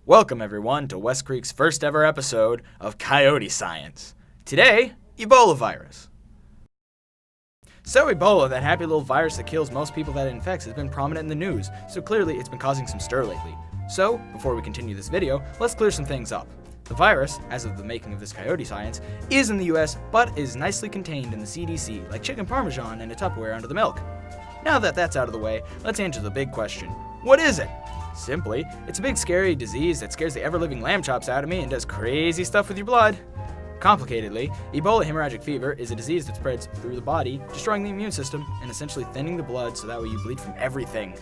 Welcome everyone to West Creek's first ever episode of Coyote Science. Today, Ebola virus. So Ebola, that happy little virus that kills most people that it infects, has been prominent in the news, so clearly it's been causing some stir lately. So, before we continue this video, let's clear some things up. The virus, as of the making of this Coyote Science, is in the US, but is nicely contained in the CDC, like chicken parmesan in a Tupperware under the milk. Now that that's out of the way, let's answer the big question. What is it? Simply, it's a big scary disease that scares the ever-living lamb chops out of me and does crazy stuff with your blood. Complicatedly, Ebola hemorrhagic fever is a disease that spreads through the body, destroying the immune system and essentially thinning the blood so that way you bleed from everything.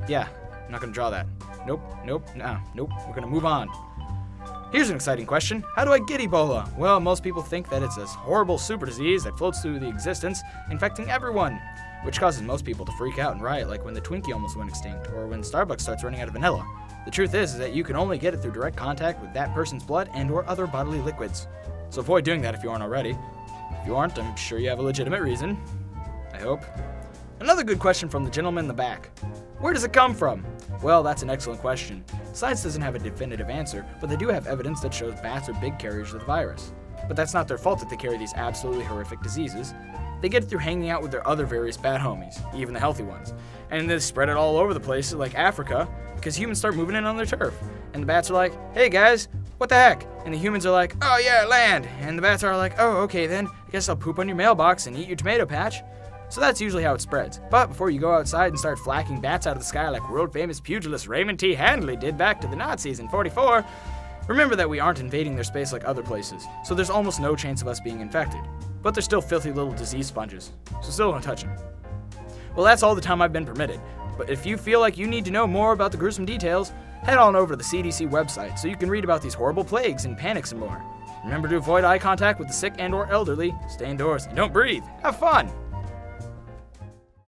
Yeah, I'm not gonna draw that. Nope, we're gonna move on. Here's an exciting question. How do I get Ebola? Well, most people think that it's this horrible super disease that floats through the existence, infecting everyone, which causes most people to freak out and riot, like when the Twinkie almost went extinct, or when Starbucks starts running out of vanilla. The truth is that you can only get it through direct contact with that person's blood and or other bodily liquids. So avoid doing that if you aren't already. If you aren't, I'm sure you have a legitimate reason. I hope. Another good question from the gentleman in the back. Where does it come from? Well, that's an excellent question. Science doesn't have a definitive answer, but they do have evidence that shows bats are big carriers of the virus. But that's not their fault that they carry these absolutely horrific diseases. They get it through hanging out with their other various bat homies, even the healthy ones. And they spread it all over the place, like Africa, because humans start moving in on their turf. And the bats are like, hey guys, what the heck? And the humans are like, oh yeah, land. And the bats are like, oh, okay then, I guess I'll poop on your mailbox and eat your tomato patch. So that's usually how it spreads. But before you go outside and start flacking bats out of the sky like world-famous pugilist Raymond T. Handley did back to the Nazis in '44, remember that we aren't invading their space like other places, so there's almost no chance of us being infected. But they're still filthy little disease sponges, so still don't touch them. Well, that's all the time I've been permitted, but if you feel like you need to know more about the gruesome details, head on over to the CDC website so you can read about these horrible plagues and panics and more. Remember to avoid eye contact with the sick and or elderly, stay indoors, and don't breathe. Have fun!